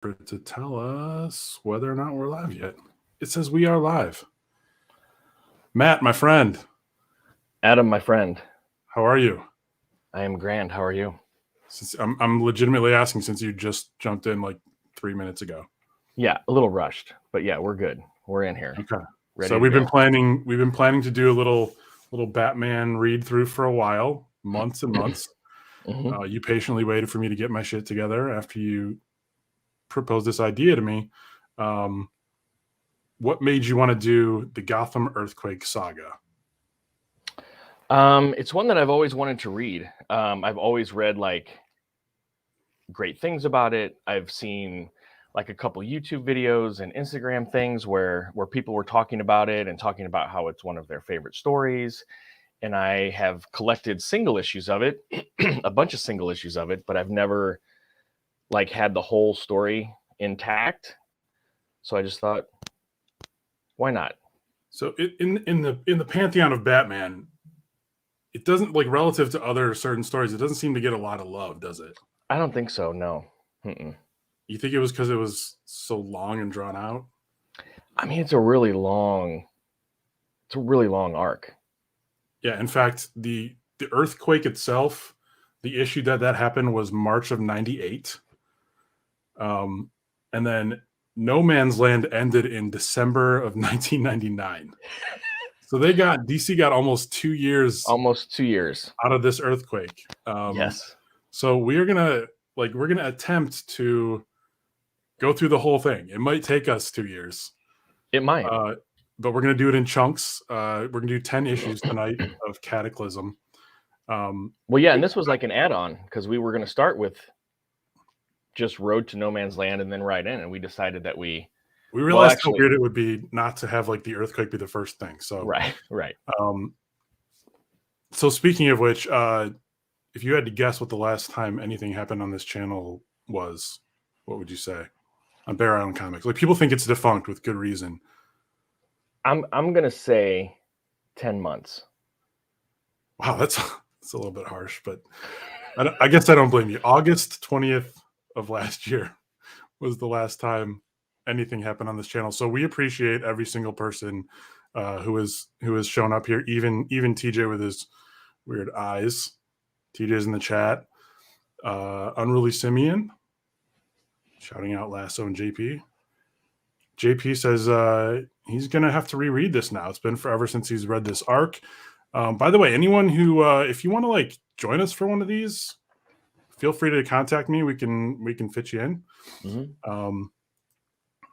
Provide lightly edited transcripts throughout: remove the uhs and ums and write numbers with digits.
to tell us whether or not we're live yet. It says we are live. Matt, my friend. Adam, my friend. How are you? I am grand. How are you? I'm legitimately asking since you just jumped in like 3 minutes ago. Yeah, a little rushed, but yeah, we're good. We're in here. Okay. Ready So we've been planning to do a little Batman read through for a while, months and months. You patiently waited for me to get my shit together after you proposed this idea to me. What made you want to do the Gotham Earthquake Saga? It's one that I've always wanted to read. I've always read like great things about it. I've seen like a couple YouTube videos and Instagram things where people were talking about it and talking about how it's one of their favorite stories. And I have collected single issues of it, a bunch of single issues of it, but I've never like had the whole story intact. So I just thought, why not? So in the pantheon of Batman, it doesn't, like, relative to other certain stories, it doesn't seem to get a lot of love, does it? I don't think so. No. You think it was because it was so long and drawn out? I mean, it's a really long arc. Yeah. In fact, the earthquake itself, the issue that happened was March of '98. And then No Man's Land ended in December of 1999. So DC got almost 2 years. Almost 2 years out of this earthquake. Yes. So we're gonna attempt to go through the whole thing. It might take us 2 years. It might. But we're gonna do it in chunks. We're gonna do 10 issues tonight of Cataclysm. Well, yeah, and this was like an add-on because we were gonna start with just Road to No Man's Land and then right in, and we decided that we realized how weird it would be not to have like the earthquake be the first thing. So right. So speaking of which, if you had to guess what the last time anything happened on this channel was, what would you say? On Bear Island Comics, like, people think it's defunct with good reason. I'm gonna say 10 months. Wow, that's a little bit harsh, but I guess I don't blame you. August 20th of last year was the last time anything happened on this channel. So we appreciate every single person who has shown up here, even TJ with his weird eyes. TJ's in the chat. Unruly Simeon shouting out Lasso and JP. JP says he's gonna have to reread this now. It's been forever since he's read this arc. By the way, anyone who if you want to like join us for one of these, feel free to contact me. We can fit you in.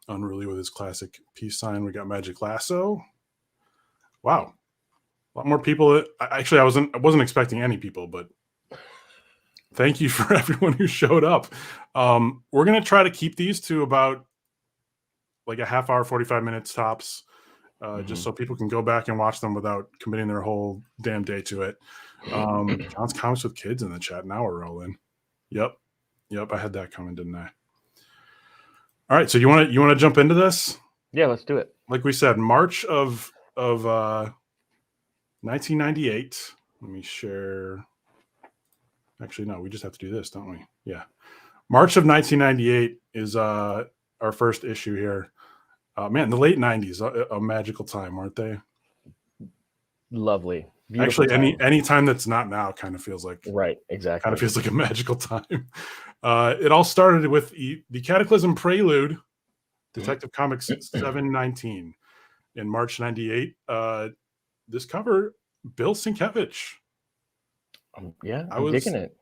Unruly with his classic peace sign. We got Magic Lasso. Wow, a lot more people. Actually, I wasn't expecting any people, but thank you for everyone who showed up. We're gonna try to keep these to about like a half hour, 45 minutes tops, just so people can go back and watch them without committing their whole damn day to it. John's Comics with Kids in the chat. Now we're rolling. Yep. I had that coming, didn't I? All right. So you want to jump into this? Yeah, let's do it. Like we said, March of 1998. Let me share. Actually, no, we just have to do this, don't we? Yeah. March of 1998 is our first issue here. Man, the late 90s, a magical time, aren't they? Lovely. Beautiful. Actually, any time that's not now kind of feels like, right, exactly. Kind of feels like a magical time. It all started with the Cataclysm Prelude, Detective Comics 719 in March 98. This cover, Bill Sienkiewicz. Yeah, I'm digging it.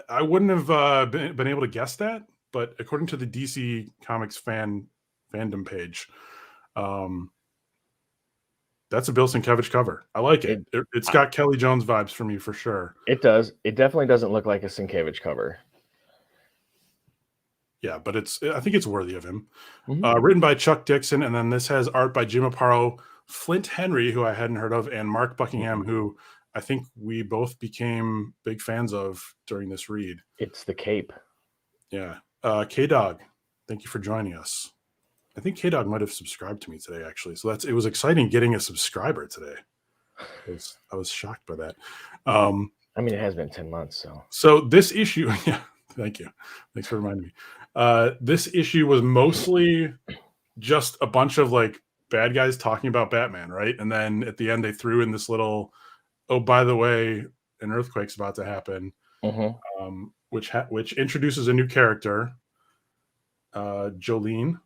I wouldn't have been able to guess that, but according to the DC Comics fandom page, that's a Bill Sienkiewicz cover. I like it. It's got Kelly Jones vibes for me for sure. It does. It definitely doesn't look like a Sienkiewicz cover. Yeah, but I think it's worthy of him. Written by Chuck Dixon, and then this has art by Jim Aparo, Flint Henry, who I hadn't heard of, and Mark Buckingham, who I think we both became big fans of during this read. It's the cape. Yeah. K-Dog, thank you for joining us. I think K-Dog might have subscribed to me today, actually. So it was exciting getting a subscriber today. I was shocked by that. I mean, it has been 10 months, so. So this issue, yeah, thank you. Thanks for reminding me. This issue was mostly just a bunch of like bad guys talking about Batman, right? And then at the end, they threw in this little, oh, by the way, an earthquake's about to happen, which introduces a new character, Jolene,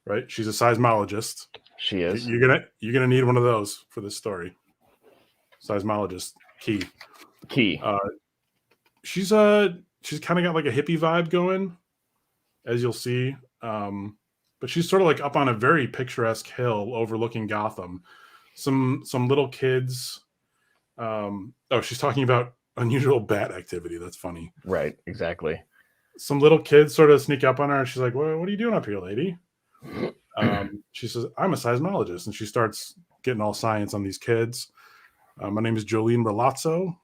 right? She's a seismologist. She is. You're gonna need one of those for this story. Seismologist, key. She's kind of got like a hippie vibe going, as you'll see. But she's sort of like up on a very picturesque hill overlooking Gotham. Some little kids. She's talking about unusual bat activity. That's funny. Right, exactly. Some little kids sort of sneak up on her, and she's like, "Well, what are you doing up here, lady?" She says, "I'm a seismologist," and she starts getting all science on these kids. My name is Jolene Relazzo.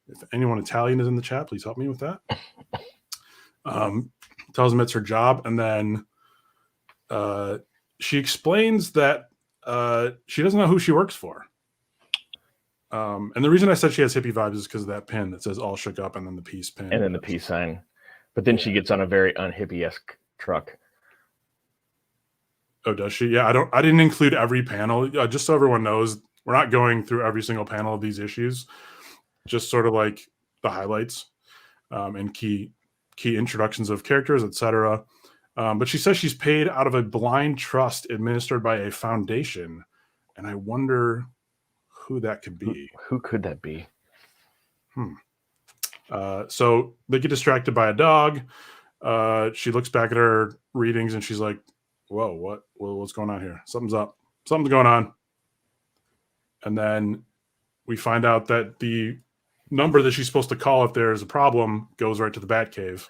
If anyone Italian is in the chat, please help me with that. Tells them it's her job, and then she explains that she doesn't know who she works for. And the reason I said she has hippie vibes is because of that pin that says "all shook up" and then the peace pin, and then the peace sign. But then she gets on a very unhippie-esque truck. Oh, does she? Yeah, I didn't include every panel, just so everyone knows. We're not going through every single panel of these issues, just sort of like the highlights and key introductions of characters, etc. But she says she's paid out of a blind trust administered by a foundation, and I wonder who that could be. Who could that be? So they get distracted by a dog. She looks back at her readings and she's like, "Whoa, what's going on here? Something's up. Something's going on." And then we find out that the number that she's supposed to call if there's a problem goes right to the Batcave.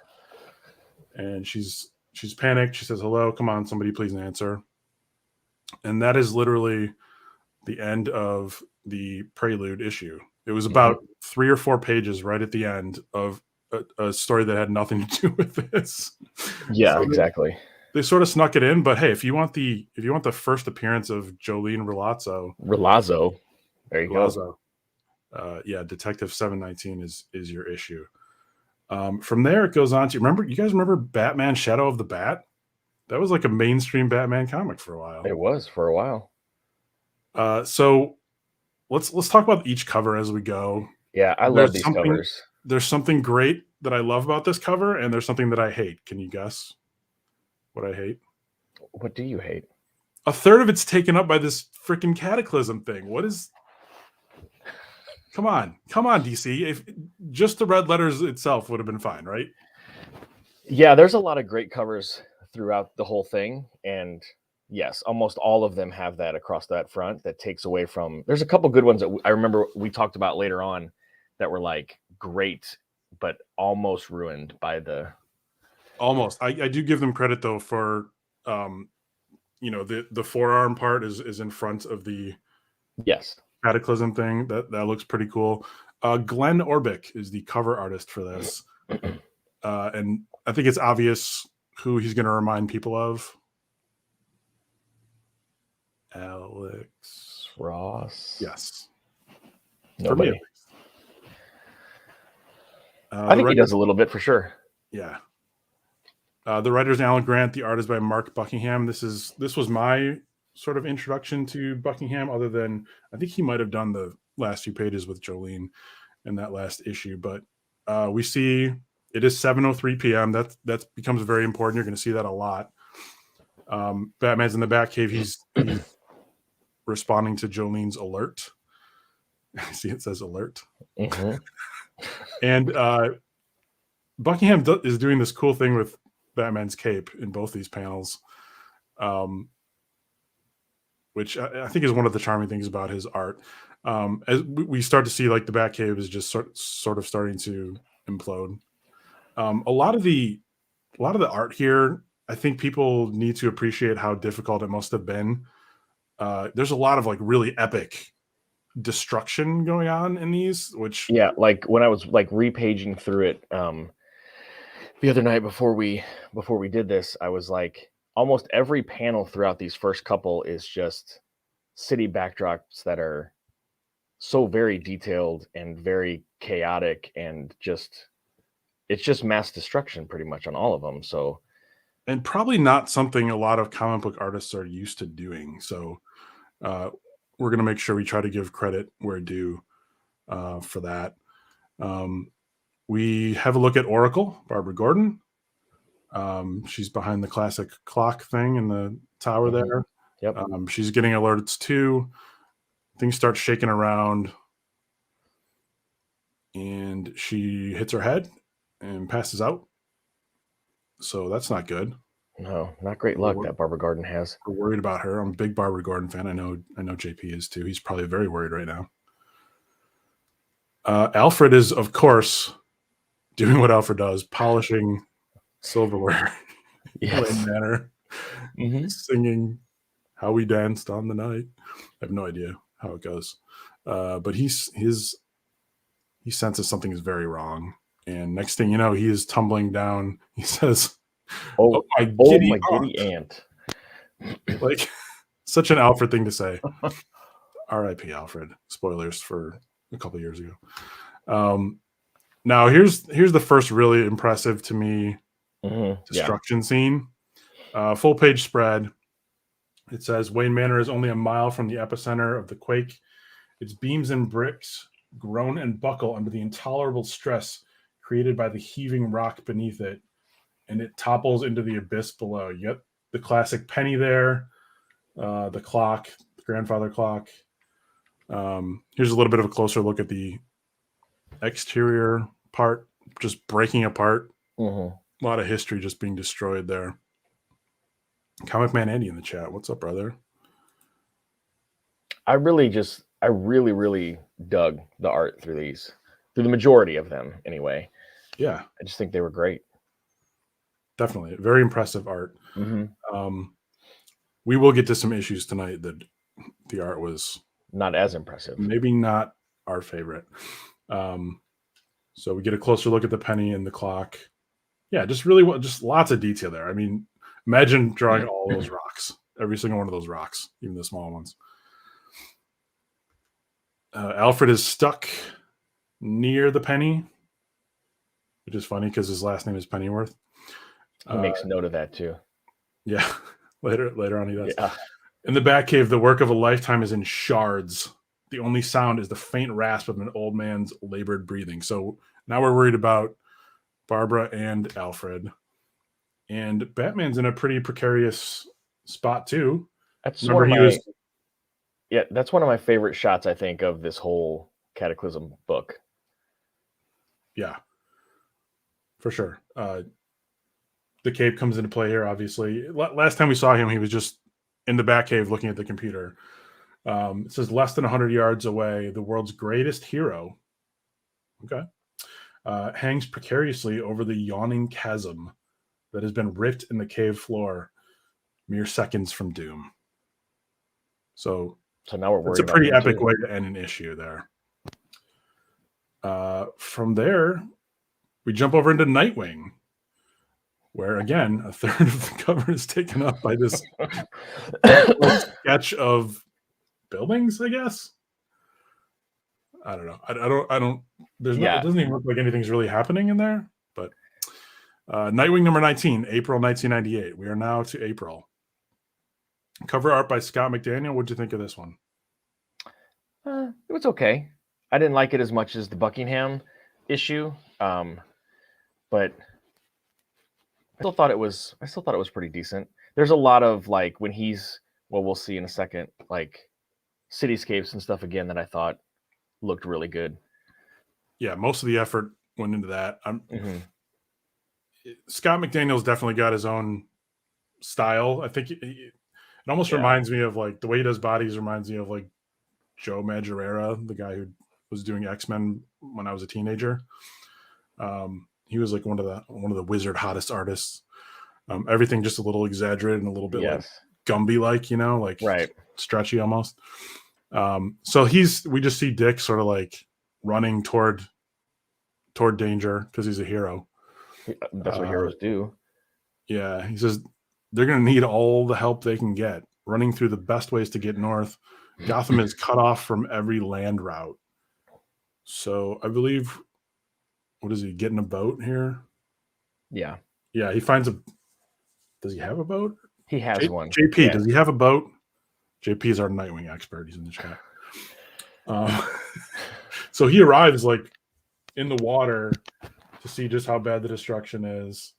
And she's panicked. She says, "Hello, come on, somebody please answer." And that is literally the end of the prelude issue. It was about 3 or 4 pages right at the end of a story that had nothing to do with this. Yeah, so exactly. They sort of snuck it in, but hey, if you want the first appearance of Jolene Relazzo, there you go. Yeah, Detective 719 is your issue. From there, it goes on to you guys remember Batman: Shadow of the Bat? That was like a mainstream Batman comic for a while. It was for a while. So let's talk about each cover as we go. Yeah, I love these covers. There's something great that I love about this cover, and there's something that I hate. Can you guess what I hate? What do you hate? A third of it's taken up by this freaking Cataclysm thing. What is... Come on, DC. If just the red letters itself would have been fine, right? Yeah, there's a lot of great covers throughout the whole thing, and yes, almost all of them have that across that front that takes away from... There's a couple good ones that I remember we talked about later on that were like great, but almost ruined by the... Almost. I do give them credit though for, the forearm part is in front of the Cataclysm thing. That looks pretty cool. Glenn Orbick is the cover artist for this, and I think it's obvious who he's going to remind people of. Alex Ross. Yes. Nobody. For me, I think he does a little bit for sure. Yeah. The writer's Alan Grant. The art is by Mark Buckingham. This was my sort of introduction to Buckingham, other than I think he might have done the last few pages with Jolene in that last issue. But we see it is 7:03 p.m. That becomes very important. You're going to see that a lot. Batman's in the Batcave. He's responding to Jolene's alert. See, it says alert. And Buckingham is doing this cool thing with Batman's cape in both these panels, which I think is one of the charming things about his art. As we start to see, like, the Batcave is just sort of starting to implode. A lot of the art here, I think people need to appreciate how difficult it must have been. There's a lot of like really epic destruction going on in these, which like when I was like repaging through it the other night before we did this, I was like, almost every panel throughout these first couple is just city backdrops that are so very detailed and very chaotic and just it's just mass destruction pretty much on all of them. So, and probably not something a lot of comic book artists are used to doing. So we're going to make sure we try to give credit where due for that. We have a look at Oracle, Barbara Gordon. She's behind the classic clock thing in the tower there. Yep. She's getting alerts too. Things start shaking around, and she hits her head and passes out. So that's not good. No, not great luck that Barbara Gordon has. We're worried about her. I'm a big Barbara Gordon fan. I know JP is too. He's probably very worried right now. Alfred is, of course, doing what Alfred does, polishing silverware in Yes. manner, singing "How We Danced on the Night." I have no idea how it goes, but he senses something is very wrong, and next thing you know, he is tumbling down. He says, "Oh my giddy aunt!" Like such an Alfred thing to say. R.I.P. Alfred. Spoilers for a couple years ago. Now here's the first really impressive to me destruction scene. Full page spread. It says Wayne Manor is only a mile from the epicenter of the quake. Its beams and bricks groan and buckle under the intolerable stress created by the heaving rock beneath it, and it topples into the abyss below. You get the classic penny there, the clock, the grandfather clock. Here's a little bit of a closer look at the exterior part, just breaking apart. A lot of history just being destroyed there. Comic Man Andy in the chat. What's up, brother? I really dug the art through the majority of them anyway. Yeah. I just think they were great. Definitely. Very impressive art. We will get to some issues tonight that the art was not as impressive. Maybe not our favorite. So we get a closer look at the penny and the clock. Yeah, just lots of detail there. I mean, imagine drawing all those rocks, every single one of those rocks, even the small ones. Alfred is stuck near the penny, which is funny because his last name is Pennyworth. He makes note of that too. Yeah, later on he does. Yeah. In the Batcave, the work of a lifetime is in shards. The only sound is the faint rasp of an old man's labored breathing. So now we're worried about Barbara and Alfred. And Batman's in a pretty precarious spot too. That's one of my favorite shots, I think, of this whole Cataclysm book. Yeah, for sure. The cape comes into play here, obviously. Last time we saw him, he was just in the Batcave looking at the computer. It says less than 100 yards away, the world's greatest hero, hangs precariously over the yawning chasm that has been ripped in the cave floor, mere seconds from doom. So now we're worried. It's a pretty epic way to end an issue there. From there, we jump over into Nightwing, where again a third of the cover is taken up by this sketch of buildings, I guess. I don't know. I don't. It doesn't even look like anything's really happening in there. But Nightwing number 19, April 1998. We are now to April. Cover art by Scott McDaniel. What'd you think of this one? It was okay. I didn't like it as much as the Buckingham issue, but I still thought it was pretty decent. There's a lot of like when we'll see in a second, like cityscapes and stuff again that I thought looked really good. Yeah, most of the effort went into that. Scott McDaniel's definitely got his own style. I think it almost reminds me of like the way he does bodies reminds me of like Joe Madureira, the guy who was doing X-Men when I was a teenager. He was like one of the Wizard hottest artists. Everything just a little exaggerated and a little bit like Gumby like, like stretchy almost. So we just see Dick sort of like running toward danger because he's a hero. That's what heroes do. Yeah, he says they're going to need all the help they can get, running through the best ways to get north. Gotham is cut off from every land route. So I believe what is he getting a boat here? Yeah. Yeah, he finds a. Does he have a boat? He has one. JP, Yeah. does he have a boat? JP is our Nightwing expert. He's in the chat. So he arrives like in the water to see just how bad the destruction is.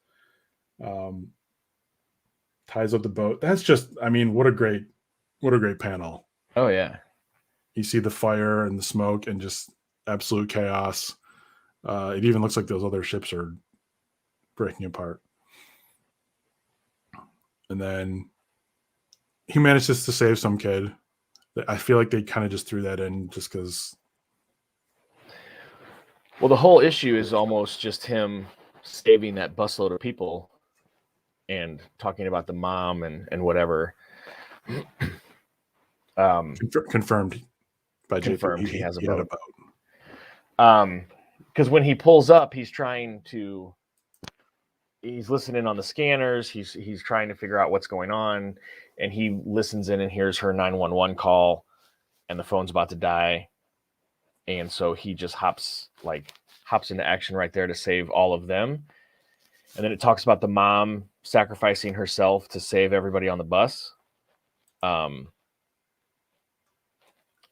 Ties up the boat. That's just, I mean, what a great panel. Oh yeah. You see the fire and the smoke and just absolute chaos. It even looks like those other ships are breaking apart. And then he manages to save some kid. I feel like they kind of just threw that in just because. Well, the whole issue is almost just him saving that busload of people and talking about the mom and whatever. Confirmed by confirmed JP. he has a He had boat. a boat. Because when he pulls up, he's listening on the scanners. He's trying to figure out what's going on, and he listens in and hears her 911 call, and the phone's about to die, and so he just hops into action right there to save all of them. And then it talks about the mom sacrificing herself to save everybody on the bus. And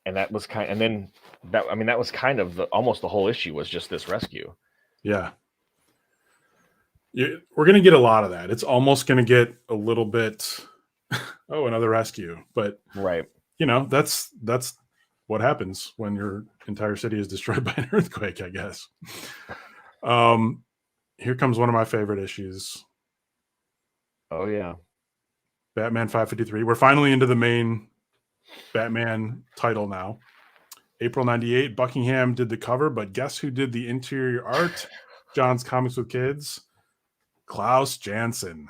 that was that was kind of almost the whole issue was just this rescue. Yeah. We're going to get a lot of that. It's almost going to get a little bit, another rescue. But, right. That's what happens when your entire city is destroyed by an earthquake, I guess. Here comes one of my favorite issues. Oh, yeah. Batman 553. We're finally into the main Batman title now. April 98, Buckingham did the cover, but guess who did the interior art? John's Comics with Kids. Klaus Janson.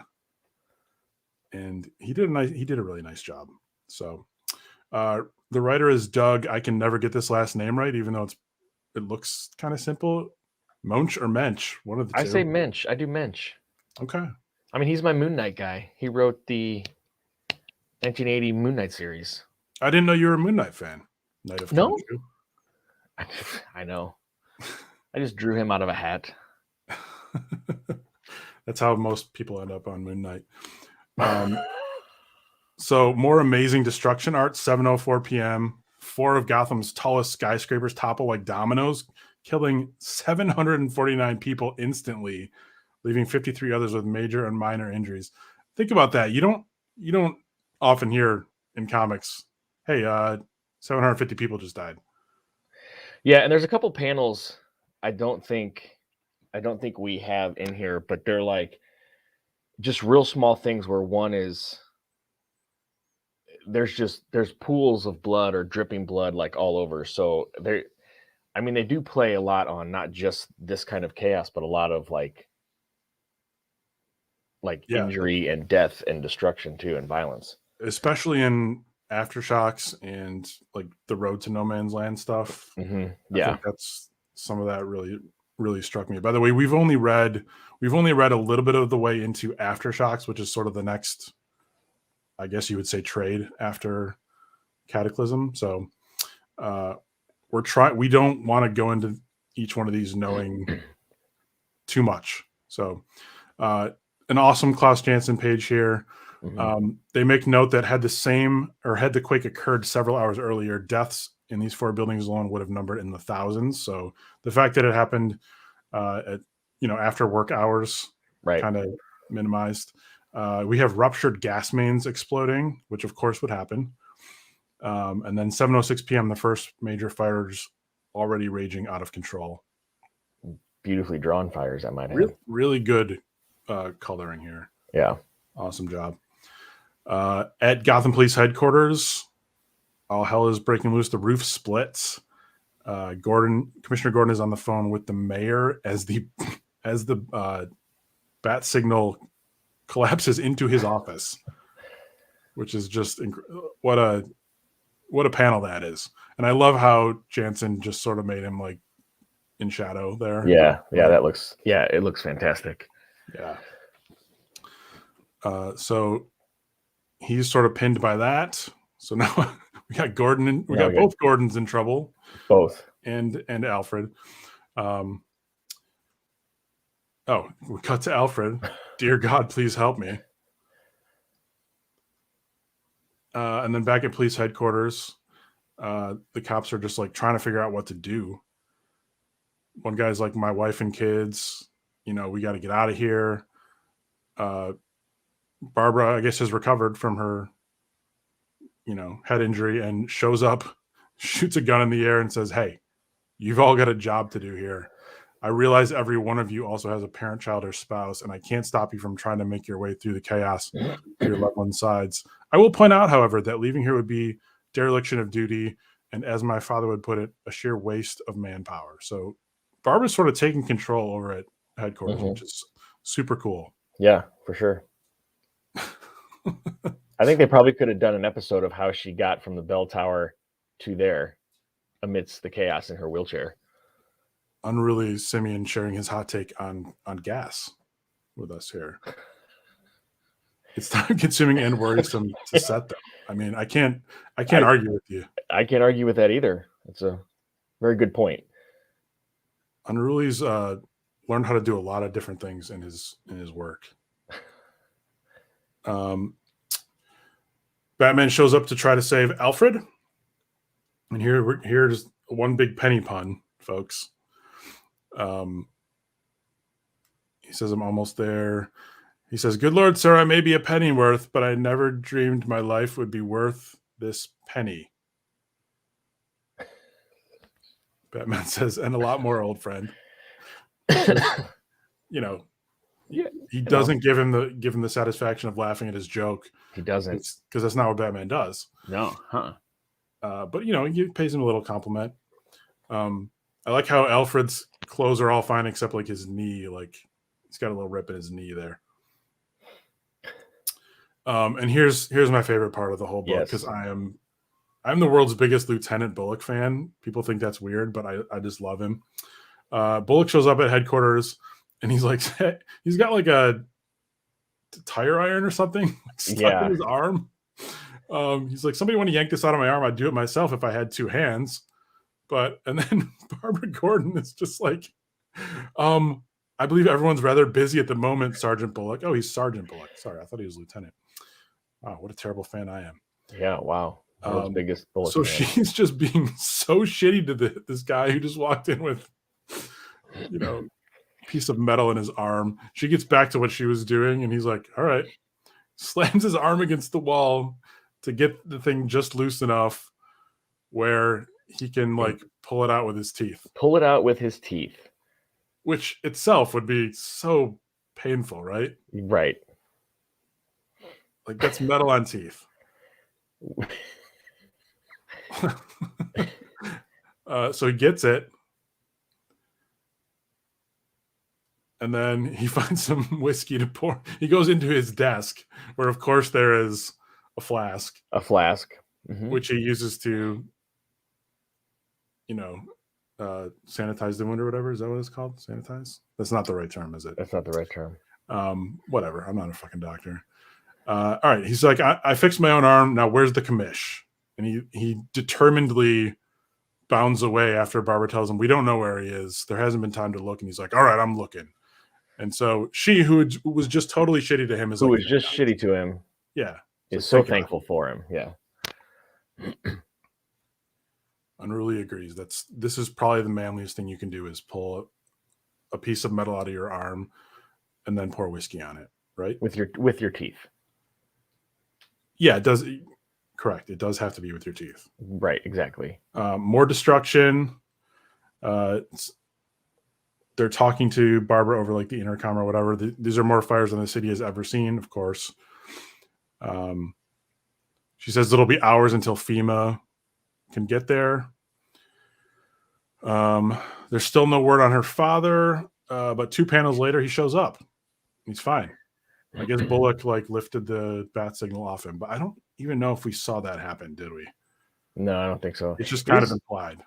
And he did a really nice job. So the writer is Doug. I can never get this last name right, even though it looks kind of simple. Monch or Mensch, one of the two. I say Mensch. I do Mensch. Okay. I mean, he's my Moon Knight guy. He wrote the 1980 Moon Knight series. I didn't know you were a Moon Knight fan. Knight of No. Khonshu. I know. I just drew him out of a hat. That's how most people end up on Moon Knight. So more amazing destruction art, 7:04 p.m. 4 of Gotham's tallest skyscrapers topple like dominoes, killing 749 people instantly, leaving 53 others with major and minor injuries. Think about that. You don't often hear in comics, hey, 750 people just died. Yeah, and there's a couple panels I don't think we have in here, but they're like just real small things where one is there's pools of blood or dripping blood like all over. So they do play a lot on not just this kind of chaos, but a lot of like injury and death and destruction too, and violence. Especially in Aftershocks and like the Road to No Man's Land stuff. Mm-hmm. I think that's some of that really struck me. By the way, we've only read a little bit of the way into Aftershocks, which is sort of the next, I guess you would say, trade after Cataclysm. So we don't want to go into each one of these knowing too much. So an awesome Klaus Janson page here. Mm-hmm. They make note that had the quake occurred several hours earlier, deaths in these 4 buildings alone would have numbered in the thousands. So the fact that it happened after work hours, right, kind of minimized. We have ruptured gas mains exploding, which of course would happen. And then 7:06 p.m., the first major fires already raging out of control. Beautifully drawn fires, I might add. Really good coloring here. Yeah. Awesome job. At Gotham Police Headquarters, all hell is breaking loose. The roof splits. Commissioner Gordon is on the phone with the mayor as the bat signal collapses into his office, which is just what a panel that is. And I love how Janson just sort of made him like in shadow there. Yeah, it looks fantastic. Yeah. So he's sort of pinned by that. So now we got Gordon. We got both Gordons in trouble. Both. And Alfred. Oh, we cut to Alfred. Dear God, please help me. And then back at police headquarters, the cops are just like trying to figure out what to do. One guy's like, my wife and kids, we got to get out of here. Barbara, I guess, has recovered from her, head injury and shows up, shoots a gun in the air and says, hey, you've all got a job to do here. I realize every one of you also has a parent, child, or spouse, and I can't stop you from trying to make your way through the chaos to your loved one's sides. I will point out, however, that leaving here would be dereliction of duty, and as my father would put it, a sheer waste of manpower. So Barbara's sort of taking control over at headquarters, which is super cool. Yeah, for sure. I think they probably could have done an episode of how she got from the bell tower to there amidst the chaos in her wheelchair. Unruly Simeon sharing his hot take on gas with us here. It's time consuming and worrisome to set them. I mean, I can't argue with you. I can't argue with that either. It's a very good point. Unruly's learned how to do a lot of different things in his work. Batman shows up to try to save Alfred, and here's one big penny pun, folks. He says, I'm almost there. He says, good Lord, sir, I may be a penny worth, but I never dreamed my life would be worth this penny. Batman says, and a lot more, old friend. He doesn't give him the satisfaction of laughing at his joke. He doesn't. Because that's not what Batman does. No. But, he pays him a little compliment. I like how Alfred's clothes are all fine except like his knee. Like he's got a little rip in his knee there. And here's my favorite part of the whole book, because I'm the world's biggest Lieutenant Bullock fan. People think that's weird, but I just love him. Bullock shows up at headquarters and he's like, he's got like a tire iron or something stuck in his arm. He's like, somebody want to yank this out of my arm? I'd do it myself if I had two hands. And then Barbara Gordon is just like, I believe everyone's rather busy at the moment, Sergeant Bullock. Oh, he's Sergeant Bullock. Sorry, I thought he was Lieutenant. Wow, what a terrible fan I am. Yeah, wow. World's biggest Bullock so fan. She's just being so shitty to this guy who just walked in with, piece of metal in his arm. She gets back to what she was doing, and he's like, all right. Slams his arm against the wall to get the thing just loose enough where he can pull it out with his teeth. Pull it out with his teeth. Which itself would be so painful, right? Right. Like that's metal on teeth. So he gets it. And then he finds some whiskey to pour. He goes into his desk where, of course, there is a flask. Which he uses to, sanitize the wound or whatever. Is that what it's called? Sanitize? That's not the right term, is it? That's not the right term. Whatever. I'm not a fucking doctor. All right. He's like, I fixed my own arm. Now where's the commish? And he determinedly bounds away after Barbara tells him, we don't know where he is. There hasn't been time to look. And he's like, all right, I'm looking. And so she, who was just totally shitty to him, is shitty to him. Yeah. Is so thankful for him. Yeah. Unruly agrees. This is probably the manliest thing you can do, is pull a piece of metal out of your arm and then pour whiskey on it, right? With your teeth. Yeah, it does. Correct. It does have to be with your teeth. Right, exactly. More destruction. They're talking to Barbara over the intercom or whatever. These are more fires than the city has ever seen, of course. She says it'll be hours until FEMA can get there. There's still no word on her father, but 2 panels later, he shows up. He's fine. I guess Bullock lifted the bat signal off him, but I don't even know if we saw that happen, did we? No, I don't think so. It's just kind of implied.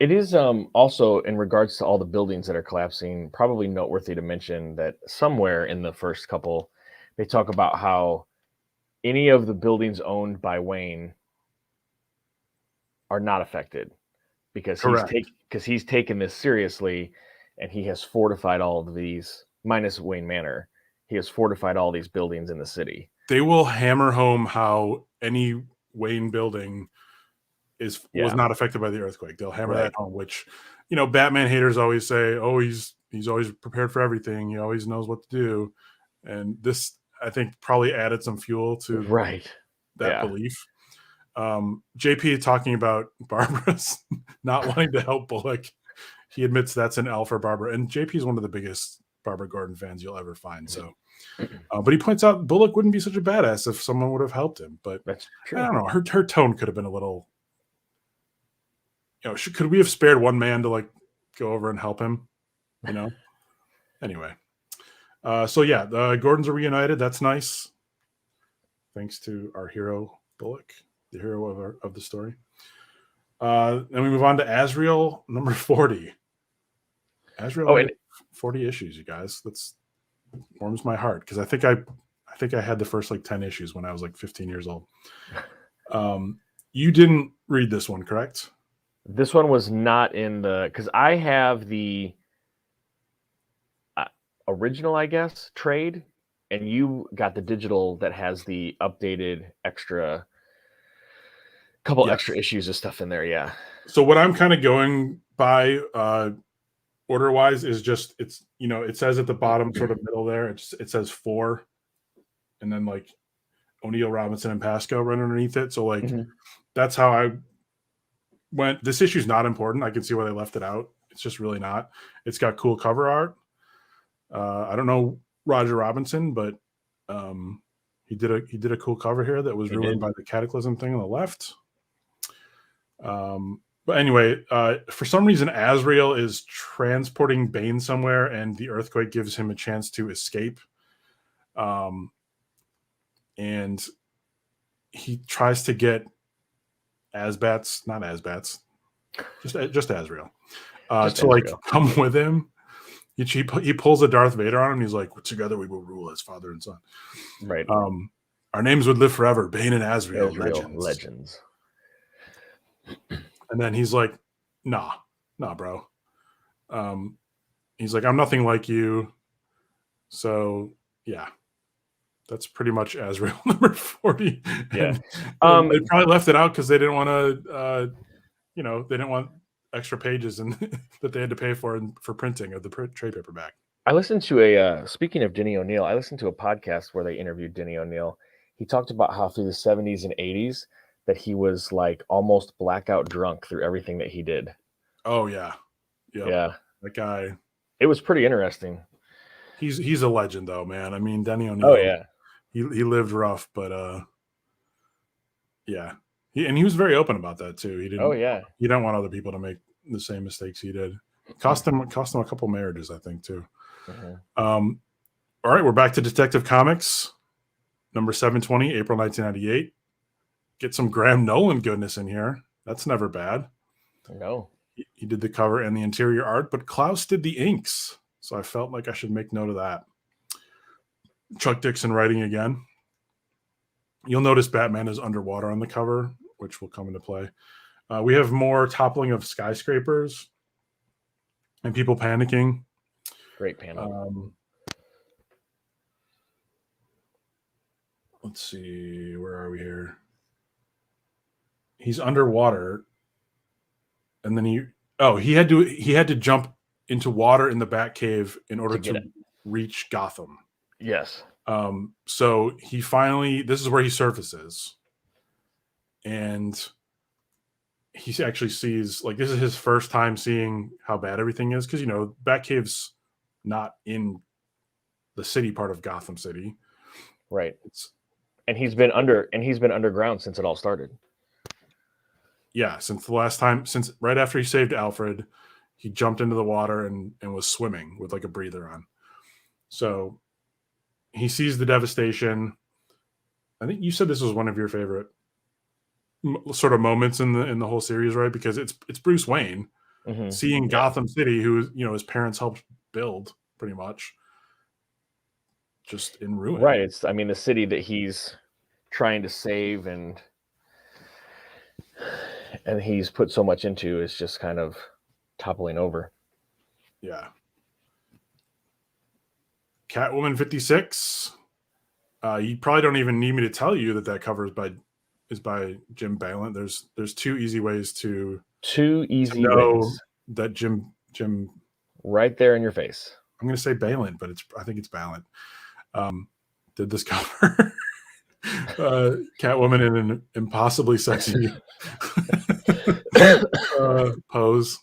It is also, in regards to all the buildings that are collapsing, probably noteworthy to mention that somewhere in the first couple, they talk about how any of the buildings owned by Wayne are not affected because he's taken this seriously, and he has fortified all of these minus Wayne Manor. He has fortified all these buildings in the city. They will hammer home how any Wayne building was not affected by the earthquake. They'll hammer that home, which, you know, Batman haters always say, oh, he's always prepared for everything. He always knows what to do. And this, I think, probably added some fuel to that belief. JP talking about Barbara's not wanting to help Bullock. He admits that's an L for Barbara. And JP is one of the biggest Barbara Gordon fans you'll ever find. So, but he points out Bullock wouldn't be such a badass if someone would have helped him. But that's true. I don't know. Her tone could have been a little, you know, could we have spared one man to like go over and help him? You know. Anyway, so yeah, the Gordons are reunited. That's nice. Thanks to our hero Bullock, the hero of the story. Then we move on to AZRAEL number 40. AZRAEL 40 issues, you guys. That's warms my heart because I think I had the first like 10 issues when I was like 15 years old. You didn't read this one, correct? This one was not in the, because I have the original, I guess, trade, and you got the digital that has the updated extra couple extra issues of stuff in there. Yeah. So what I'm kind of going by order wise is just, it's, you know, it says at the bottom sort of middle there, it says 4 and then like O'Neill, Robinson, and Pascoe right underneath it. So like that's how I went. This issue's not important. I can see why they left it out. It's just really not. It's got cool cover art. I don't know Roger Robinson, but he did a cool cover here that was ruined by the Cataclysm thing on the left. But anyway, for some reason, AZRAEL is transporting Bane somewhere, and the earthquake gives him a chance to escape. And he tries to get just AZRAEL, to like come with him. He pulls a Darth Vader on him. And he's like, "Together we will rule as father and son." Right. Our names would live forever. Bane and AZRAEL, legends. And then he's like, nah, bro. He's like, I'm nothing like you. So yeah, that's pretty much AZRAEL number 40. Yeah. And they probably left it out because they didn't want to, they didn't want extra pages and that they had to pay for printing of the trade paperback. I listened to speaking of Denny O'Neill, I listened to a podcast where they interviewed Denny O'Neill. He talked about how through the 70s and 80s that he was like almost blackout drunk through everything that he did. Oh yeah. Yep. Yeah. That guy. It was pretty interesting. He's a legend though, man. I mean, Denny O'Neill. Oh yeah. He lived rough, but yeah. He was very open about that too. He didn't. Oh yeah. He didn't want other people to make the same mistakes he did. Cost him a couple marriages, I think, too. All right, we're back to Detective Comics, number 720, April 1998. Get some Graham Nolan goodness in here. That's never bad. No. He did the cover and the interior art, but Klaus did the inks, so I felt like I should make note of that. Chuck Dixon writing again. You'll notice Batman is underwater on the cover, which will come into play. We have more toppling of skyscrapers and people panicking. Great panel. Let's see. Where are we here? He's underwater. And then he had to jump into water in the Batcave in order to reach Gotham. Yes. So he finally, this is where he surfaces. And he actually sees, like, this is his first time seeing how bad everything is. Because, Batcave's not in the city part of Gotham City. Right. And he's been underground since it all started. Yeah, since right after he saved Alfred, he jumped into the water and was swimming with like a breather on. So he sees the devastation. I think you said this was one of your favorite sort of moments in the whole series, right? Because it's Bruce Wayne seeing Gotham City, who his parents helped build, pretty much, just in ruin. Right. It's the city that he's trying to save and he's put so much into is just kind of toppling over. Yeah. Catwoman 56. You probably don't even need me to tell you that cover is by Jim Balent. There's two easy ways to know that Jim right there in your face. I'm going to say Balent, but I think it's Balent. Did this cover Catwoman in an impossibly sexy pose.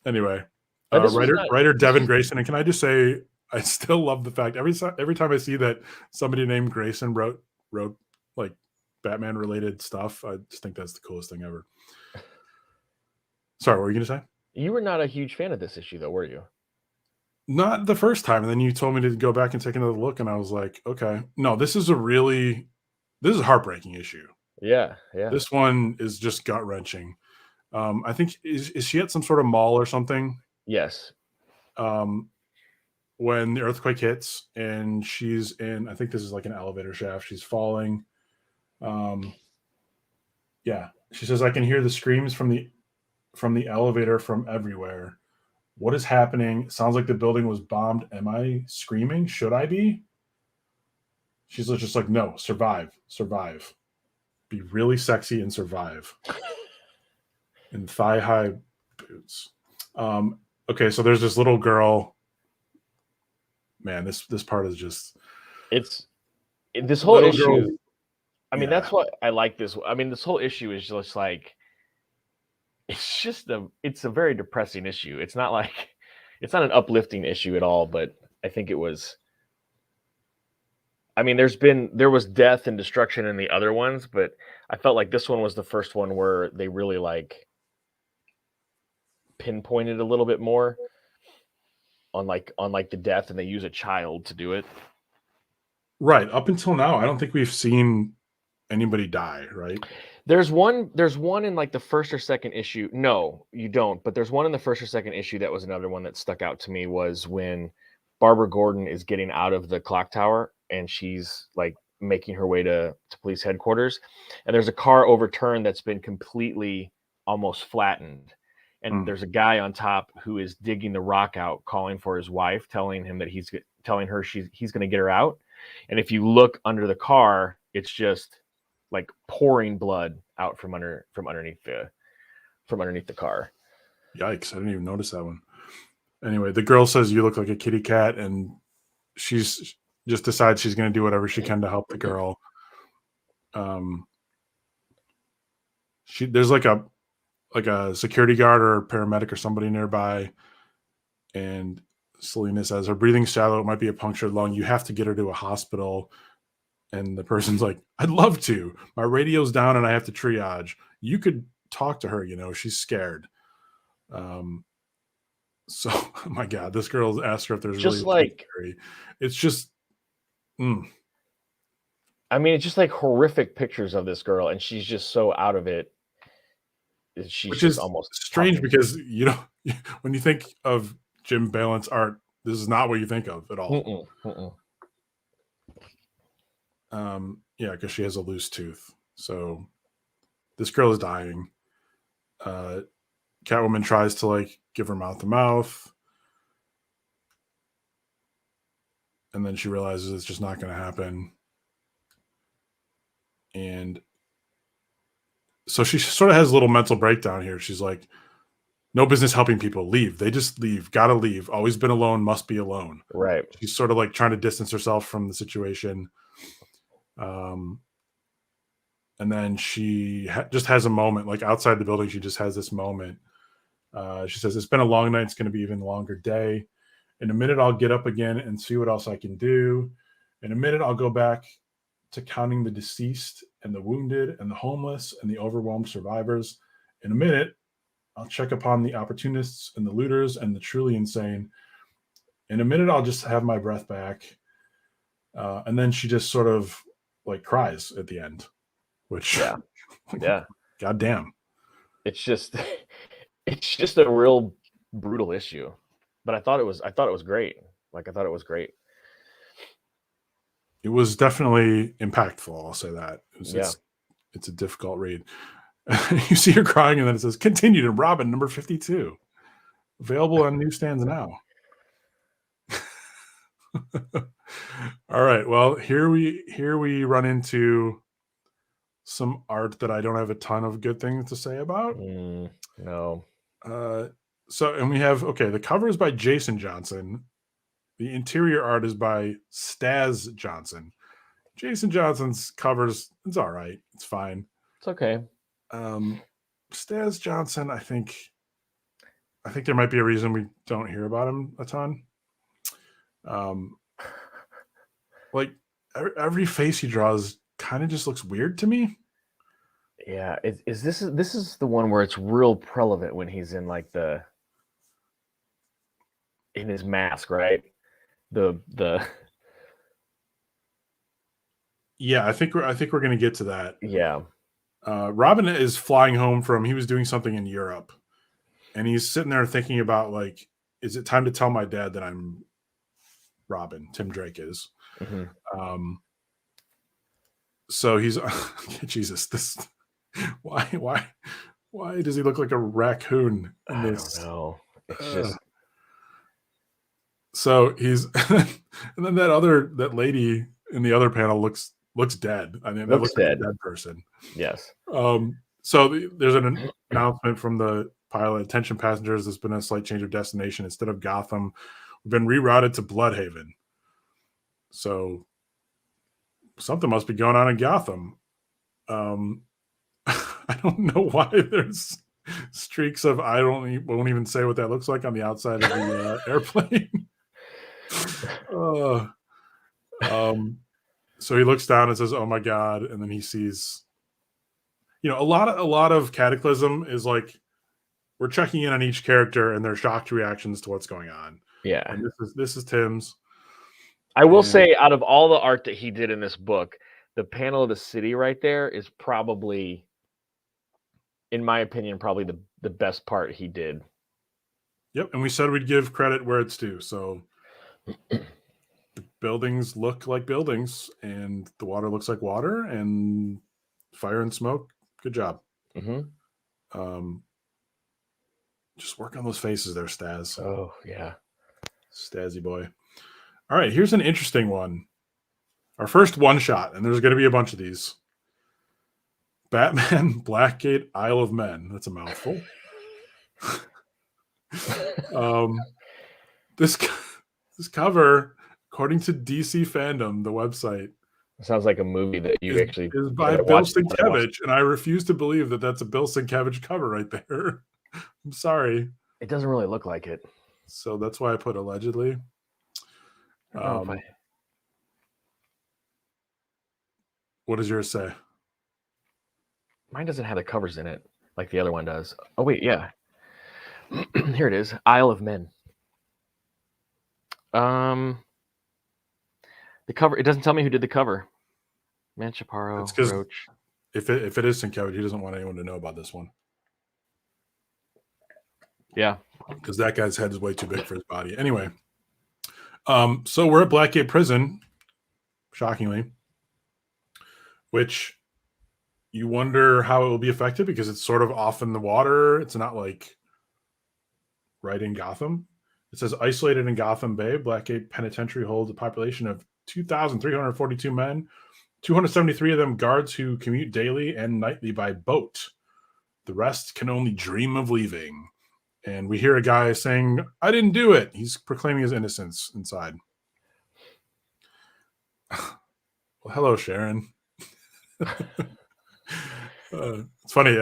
Anyway, writer Devin Grayson, and can I just say I still love the fact every time I see that somebody named Grayson wrote like Batman related stuff, I just think that's the coolest thing ever. Sorry, what were you going to say? You were not a huge fan of this issue, though, were you? Not the first time, and then you told me to go back and take another look, and I was like, okay, no, this is a heartbreaking issue. Yeah. This one is just gut wrenching. I think is she at some sort of mall or something? Yes. When the earthquake hits, and she's in, I think this is like an elevator shaft. She's falling. Yeah, she says, I can hear the screams from the elevator from everywhere. What is happening? Sounds like the building was bombed. Am I screaming? Should I be? She's just like, no, survive. Be really sexy and survive. In thigh-high boots. Okay, so there's this little girl. Man, this part is just... It's... This whole issue... Girl, I mean, that's what I like this... I mean, this whole issue is just like... It's a very depressing issue. It's not like... It's not an uplifting issue at all, but I think it was... I mean, there was death and destruction in the other ones, but I felt like this one was the first one where they really like pinpointed a little bit more on the death, and they use a child to do it. Right. Up until now, I don't think we've seen anybody die, right? There's one in like the first or second issue. No, you don't. But there's one in the first or second issue that was another one that stuck out to me, was when Barbara Gordon is getting out of the clock tower and she's like making her way to police headquarters, and there's a car overturned that's been completely almost flattened. And there's a guy on top who is digging the rock out, calling for his wife, telling her he's going to get her out. And if you look under the car, it's just like pouring blood out from underneath the car. Yikes! I didn't even notice that one. Anyway, the girl says you look like a kitty cat, and she's just decides she's going to do whatever she can to help the girl. There's like a security guard or a paramedic or somebody nearby, and Selena says her breathing's shallow. It might be a punctured lung. You have to get her to a hospital. And the person's like, I'd love to. My radio's down and I have to triage. You could talk to her, she's scared. So, oh my God, this girl's asked her if there's just really like, it's just, I mean, it's just like horrific pictures of this girl, and she's just so out of it. Which is almost strange because when you think of Jim Balent's art, this is not what you think of at all. Yeah, because she has a loose tooth. So this girl is dying. Catwoman tries to like give her mouth to mouth, and then she realizes it's just not going to happen. And so she sort of has a little mental breakdown here. She's like, no business helping people. Leave. They just leave. Gotta leave. Always been alone. Must be alone. Right. She's sort of like trying to distance herself from the situation. And then she just has a moment, like outside the building. She just has this moment. She says, it's been a long night. It's going to be even longer day. In a minute, I'll get up again and see what else I can do. In a minute, I'll go back to counting the deceased and the wounded and the homeless and the overwhelmed survivors. In a minute, I'll check upon the opportunists and the looters and the truly insane. In a minute, I'll just have my breath back. And then she just sort of like cries at the end, which, yeah. God damn. It's just a real brutal issue, but I thought it was great. Like, I thought it was great. It was definitely impactful. I'll say that. It's a difficult read. You see her crying, and then it says, continued in Robin number 52. Available on newsstands now. All right. Well, here we run into some art that I don't have a ton of good things to say about. No. And we have the cover is by Jason Johnson. The interior art is by Stas Johnson. Jason Johnson's covers, it's all right. It's fine. It's okay. Stas Johnson, I think there might be a reason we don't hear about him a ton. Like every face he draws kind of just looks weird to me. Yeah, this is the one where it's real prevalent when he's in like in his mask, right? Yeah, I think we're gonna get to that. Yeah. Robin is flying home he was doing something in Europe, and he's sitting there thinking about like, is it time to tell my dad that I'm Robin? Tim Drake is. Mm-hmm. So he's Jesus. This why does he look like a raccoon in this? I don't know. It's just so he's and then that lady in the other panel looks dead. I mean, that looks like a dead person. Yes. So there's an announcement from the pilot. Attention passengers, there's been a slight change of destination. Instead of Gotham, we've been rerouted to Bloodhaven. So something must be going on in Gotham. I don't know why there's streaks of won't even say what that looks like on the outside of the airplane. So he looks down and says, "Oh my God," and then he sees, a lot of Cataclysm is like we're checking in on each character and their shocked reactions to what's going on. Yeah, and this is Tim's. I will say, out of all the art that he did in this book, the panel of the city right there is probably, in my opinion, probably the best part he did. Yep, and we said we'd give credit where it's due. So the buildings look like buildings, and the water looks like water, and fire and smoke. Good job. Mm-hmm. Just work on those faces there, Stas. Oh, yeah. Stazzy boy. All right, here's an interesting one. Our first one shot, and there's going to be a bunch of these. Batman, Blackgate, Isle of Men. That's a mouthful. This cover, according to DC Fandom, the website, it sounds like a movie that you actually is by Bill Sienkiewicz, and I refuse to believe that that's a Bill Sienkiewicz cover right there. I'm sorry. It doesn't really look like it. So that's why I put allegedly. What does yours say? Mine doesn't have the covers in it like the other one does. Oh, wait, yeah. Here it is. Isle of Men. The cover, it doesn't tell me who did the cover. Man Chaparro, Roach. If it is Sienkiewicz, he doesn't want anyone to know about this one. Yeah. Because that guy's head is way too big for his body. Anyway. So we're at Blackgate Prison, shockingly, which you wonder how it will be affected because it's sort of off in the water. It's not like right in Gotham. It says isolated in Gotham Bay, Blackgate Penitentiary holds a population of 2,342 men, 273 of them guards who commute daily and nightly by boat. The rest can only dream of leaving. And we hear a guy saying, "I didn't do it." He's proclaiming his innocence inside. Well, hello, Sharon. It's funny.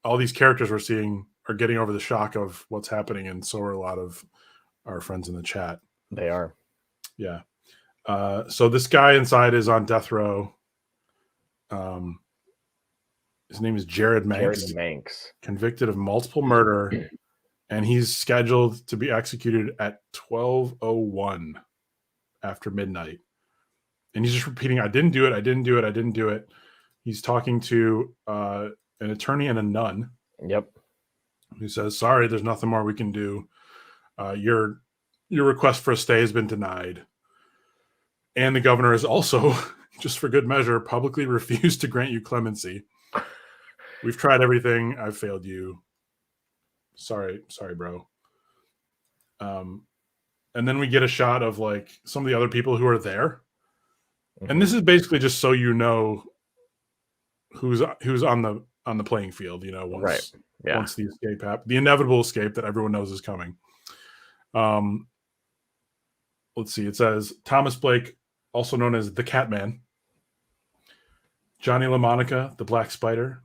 All these characters we're seeing are getting over the shock of what's happening, and so are a lot of our friends in the chat. They are. Yeah. So this guy inside is on death row. His name is Jared Manx. Jared Manx. Convicted of multiple murder. And he's scheduled to be executed at 12:01 after midnight. And he's just repeating, "I didn't do it. I didn't do it. I didn't do it." He's talking to an attorney and a nun. Yep. He says, "Sorry, there's nothing more we can do. Your request for a stay has been denied." And the governor has also, just for good measure, publicly refused to grant you clemency. "We've tried everything. I've failed you. Sorry, bro." and then we get a shot of like some of the other people who are there. Mhm. And this is basically just so you know who's on the playing field, you know, Right. Yeah. once the escape happens, the inevitable escape that everyone knows is coming. Let's see. It says Thomas Blake, also known as the Catman, Johnny LaMonica, the Black Spider,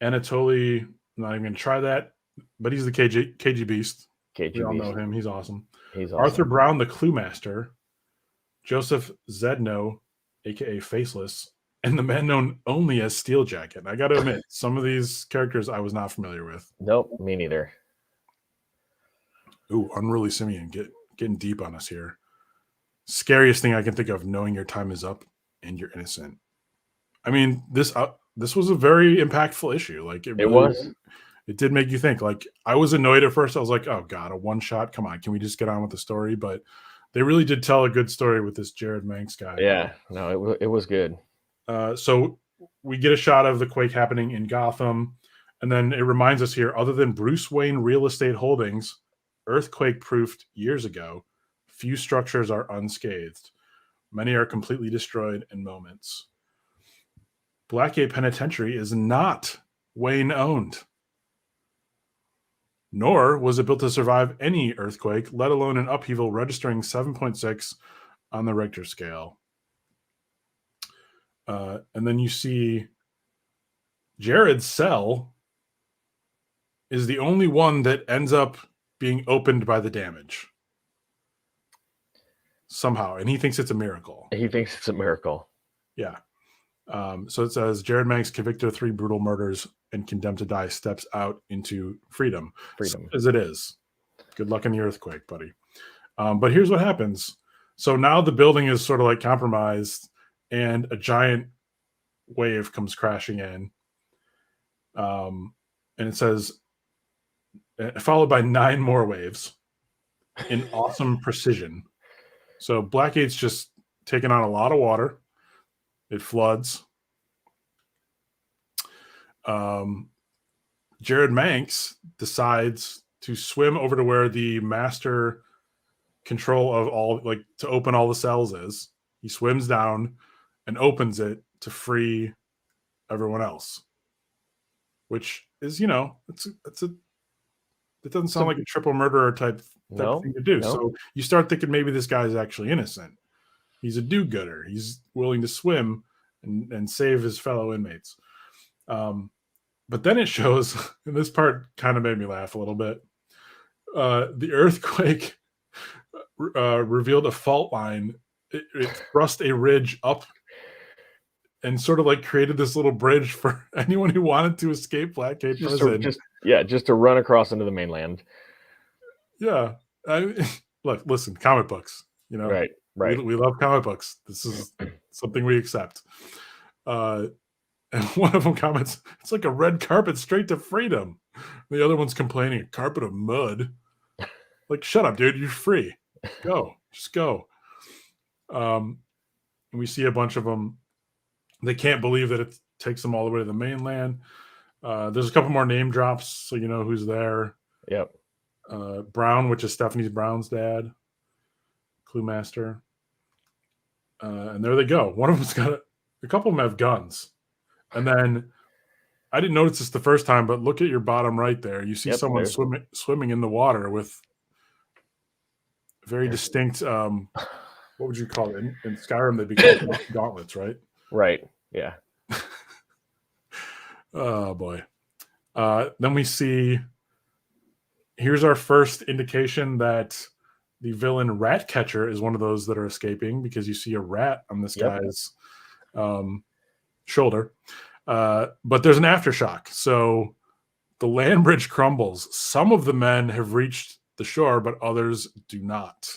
Anatoly. I'm not even going to try that, but he's the KG Beast. KG We all Beast. know him. He's awesome. He's Arthur awesome. Brown, the Clue Master, Joseph Zedno, aka Faceless, and the man known only as Steel Jacket. I got to admit, some of these characters I was not familiar with. Nope, me neither. Ooh, Unruly Simeon, getting deep on us here. Scariest thing I can think of: knowing your time is up and you're innocent. I mean, this was a very impactful issue. Like it was. It did make you think. Like I was annoyed at first. I was like, "Oh God, a one shot! Come on, can we just get on with the story?" But they really did tell a good story with this Jared Manx guy. Yeah, no, it was good. So we get a shot of the quake happening in Gotham, and then it reminds us here: other than Bruce Wayne Real Estate Holdings, earthquake-proofed years ago, few structures are unscathed. Many are completely destroyed in moments. Blackgate Penitentiary is not Wayne-owned, nor was it built to survive any earthquake, let alone an upheaval registering 7.6 on the Richter scale. And then you see Jared's cell is the only one that ends up being opened by the damage somehow, and he thinks it's a miracle. He thinks it's a miracle. Yeah. So it says Jared Manx, convicted of 3 brutal murders and condemned to die, steps out into freedom. As it is. Good luck in the earthquake, buddy. But here's what happens. So now the building is sort of like compromised, and a giant wave comes crashing in. And it says, followed by 9 more waves in awesome precision. So Blackgate's just taking on a lot of water. It floods. Jared Manx decides to swim over to where the master control of all, like to open all the cells is. He swims down and opens it to free everyone else, which is, you know, it doesn't sound like a triple murderer type thing to do. No. So you start thinking maybe this guy is actually innocent. He's a do-gooder. He's willing to swim and save his fellow inmates. But then it shows, and this part kind of made me laugh a little bit. The earthquake revealed a fault line. It thrust a ridge up and sort of like created this little bridge for anyone who wanted to escape Blackgate prison. Just to run across into the mainland. Yeah. Look, listen, comic books, you know, right. We love comic books. This is something we accept. And one of them comments, it's like a red carpet straight to freedom. The other one's complaining, a carpet of mud. Like, shut up, dude. You're free. Go. Just go. And we see a bunch of them. They can't believe that it takes them all the way to the mainland. There's a couple more name drops, so you know who's there. Yep. Brown, which is Stephanie Brown's dad. Clue Master. And there they go. One of them's got a couple of them have guns. And then I didn't notice this the first time, but look at your bottom right there. You see someone swimming in the water with very distinct, what would you call it? In Skyrim, they'd be called gauntlets, right? Right, yeah. Oh, boy. Then we see, here's our first indication that the villain Ratcatcher is one of those that are escaping, because you see a rat on this guy's shoulder. But there's an aftershock. So the land bridge crumbles. Some of the men have reached the shore, but others do not.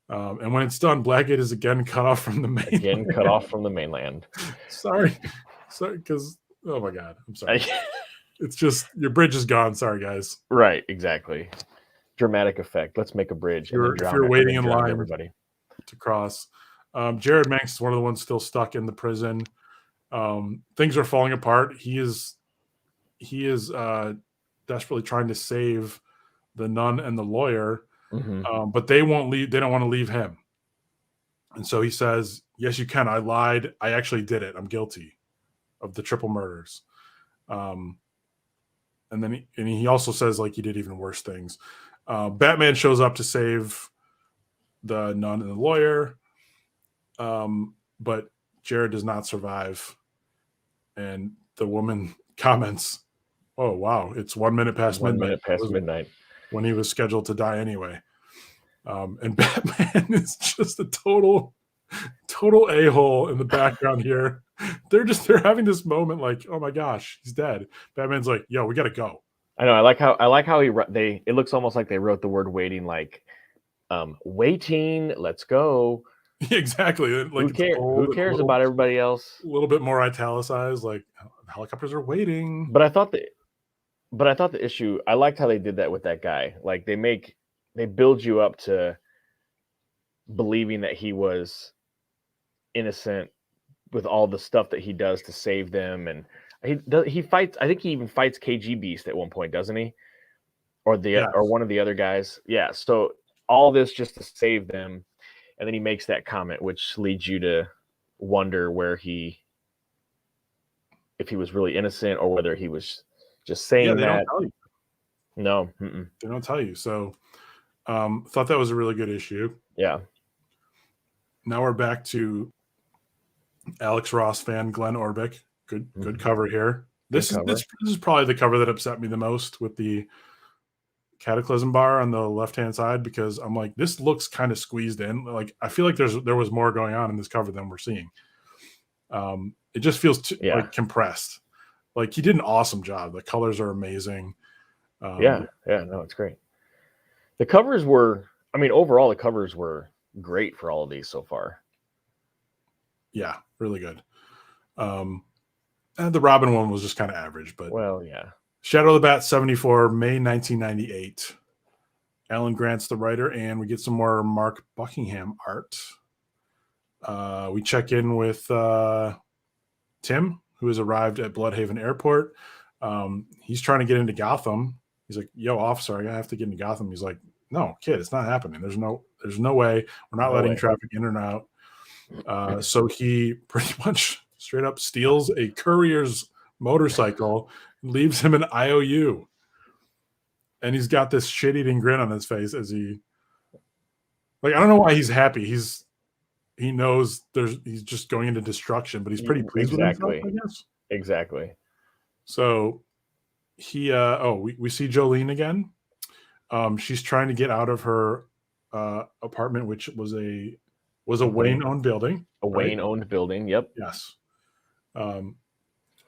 And when it's done, Blackgate is again cut off from the mainland. Again cut off from the mainland. Sorry, because, oh my God, I'm sorry. It's just, your bridge is gone. Sorry, guys. Right, exactly. Dramatic effect. Let's make a bridge. If you're waiting in line to cross. Jared Manx is one of the ones still stuck in the prison. Things are falling apart. He is desperately trying to save the nun and the lawyer. But they won't leave. They don't want to leave him. And so he says, yes, you can. I lied. I actually did it. I'm guilty of the triple murders. And then he also says, like, he did even worse things. Batman shows up to save the nun and the lawyer. But Jared does not survive. And the woman comments, oh, wow, it's 1 minute past midnight. 1 minute past midnight. When he was scheduled to die anyway. And Batman is just a total a-hole in the background here. They're having this moment like, oh my gosh, he's dead. Batman's like, yo, we gotta go. I know. I like how it looks almost like they wrote the word waiting, like, waiting, let's go. Exactly. Like, who cares about everybody else? A little bit more italicized, like, helicopters are waiting. But I thought the issue, I liked how they did that with that guy. Like, they build you up to believing that he was innocent with all the stuff that he does to save them. And he fights, I think he even fights KG Beast at one point, doesn't he? Or one of the other guys. Yeah. So all this just to save them. And then he makes that comment, which leads you to wonder if he was really innocent or whether he was just saying they that. Don't tell you. No. They don't tell you. So thought that was a really good issue. Yeah. Now we're back to Alex Ross fan Glenn Orbick. Good cover here. This is probably the cover that upset me the most, with the Cataclysm bar on the left-hand side, because I'm like, this looks kind of squeezed in. Like, I feel like there was more going on in this cover than we're seeing. It just feels like compressed. Like, he did an awesome job. The colors are amazing. No, it's great. The covers were, overall the covers were great for all of these so far. Yeah, really good. And the Robin one was just kind of average, but well, yeah. Shadow of the Bat 74, May 1998. Alan Grant's the writer, and we get some more Mark Buckingham art. We check in with Tim, who has arrived at Bloodhaven Airport. He's trying to get into Gotham. He's like, yo, officer, I have to get into Gotham. He's like, no, kid, it's not happening. There's no way. We're not letting traffic in and out. So he pretty much straight up steals a courier's motorcycle, leaves him an IOU. And he's got this shit-eating grin on his face as he, like, I don't know why he's happy. He knows he's just going into destruction, but he's pretty pleased with himself, I guess. Exactly. So he we see Jolene again. She's trying to get out of her apartment, which was a Wayne-owned building. A Wayne-owned building, yep. Yes.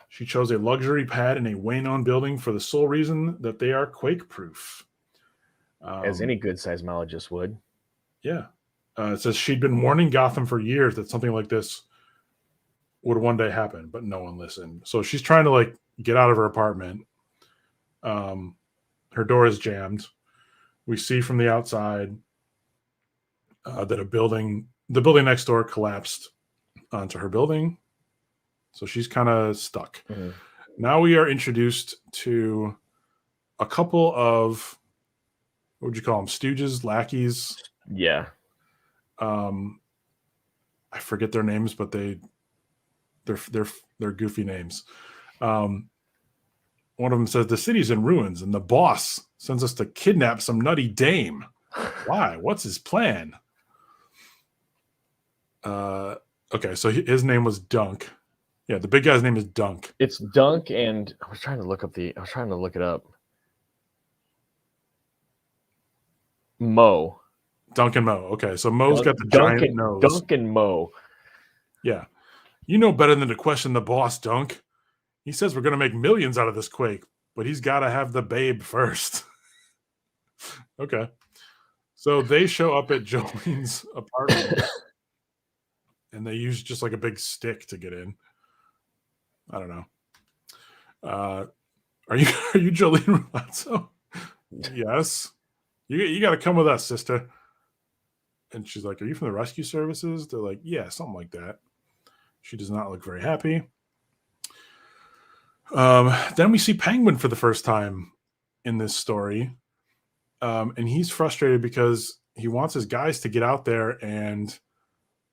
She chose a luxury pad in a Wayne-owned building for the sole reason that they are quake-proof. As any good seismologist would. Yeah. It says she'd been warning Gotham for years that something like this would one day happen, but no one listened. So she's trying to, like, get out of her apartment. Her door is jammed. We see from the outside that the building next door collapsed onto her building. So she's kind of stuck. Mm-hmm. Now we are introduced to a couple of, what would you call them? Stooges, lackeys. Yeah. I forget their names, but they're goofy names. One of them says the city's in ruins and the boss sends us to kidnap some nutty dame. Why? What's his plan? Okay, so his name was Dunk. Yeah, the big guy's name is Dunk. It's Dunk, and I was trying to look it up. Mo. Dunk and Mo. Okay, so Mo's got the giant nose. Dunk and Mo. Yeah. You know better than to question the boss, Dunk. He says we're going to make millions out of this quake, but he's got to have the babe first. Okay. So they show up at Jolene's apartment, and they use just like a big stick to get in. I don't know. Are you Jolene Relazzo? Yes. You got to come with us, sister. And she's like, are you from the rescue services? They're like, yeah, something like that. She does not look very happy. Then we see Penguin for the first time in this story. and he's frustrated because he wants his guys to get out there and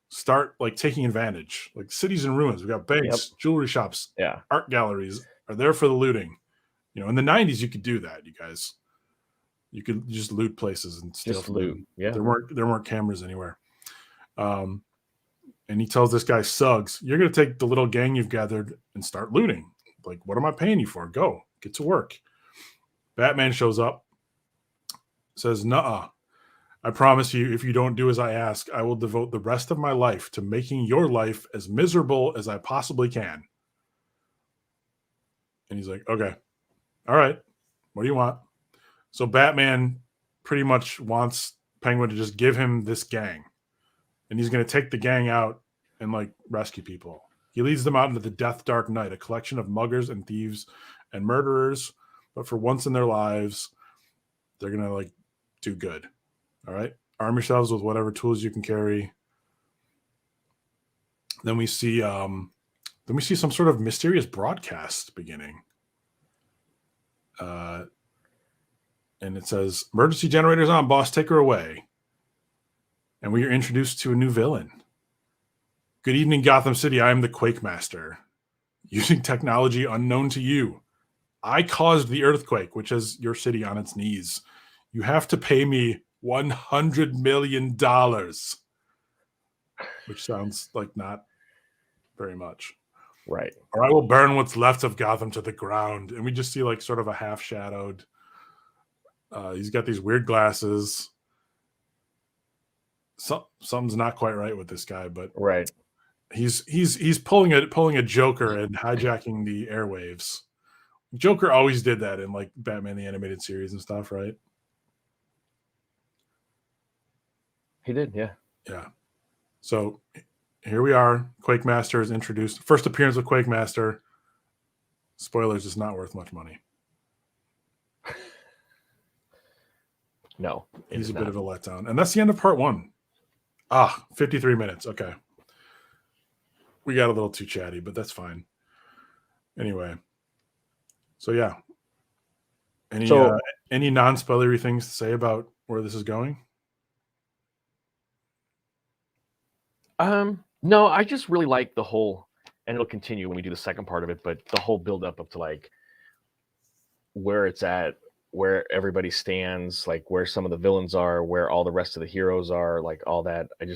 start like taking advantage. Like cities in ruins, we got banks, jewelry shops, Yeah. art galleries are there for the looting. You know, in the 90s, you could do that, you guys. You could just loot places and steal Just from loot. them. Yeah. There weren't cameras anywhere. And he tells this guy, Suggs, you're going to take the little gang you've gathered and start looting. Like, what am I paying you for? Go, get to work. Batman shows up, says, nuh-uh. I promise you, if you don't do as I ask, I will devote the rest of my life to making your life as miserable as I possibly can. And he's like, okay, all right, what do you want? So Batman pretty much wants Penguin to just give him this gang. And he's going to take the gang out and like rescue people. He leads them out into the death dark night, a collection of muggers and thieves and murderers. But for once in their lives, they're going to like do good. All right. Arm yourselves with whatever tools you can carry. Then we see some sort of mysterious broadcast beginning. And it says, emergency generators on, boss, take her away. And we are introduced to a new villain. Good evening, Gotham City. I am the Quake Master. Using technology unknown to you, I caused the earthquake, which has your city on its knees. You have to pay me $100 million, which sounds like not very much. Right. Or I will burn what's left of Gotham to the ground. And we just see like sort of a half-shadowed. He's got these weird glasses. Something's not quite right with this guy, but right. He's pulling a Joker and hijacking the airwaves. Joker always did that in like Batman the Animated Series and stuff, right? He did, yeah. Yeah. So here we are. Quake Master is introduced. First appearance of Quake Master. Spoilers, it's not worth much money. No. He's a bit of a letdown. And that's the end of part 1. 53 minutes. Okay. We got a little too chatty, but that's fine. Anyway. So yeah. Any non-spoilery things to say about where this is going? No, I just really like the whole, and it'll continue when we do the second part of it, but the whole build up to like where it's at, where everybody stands, like where some of the villains are, where all the rest of the heroes are, like all that. I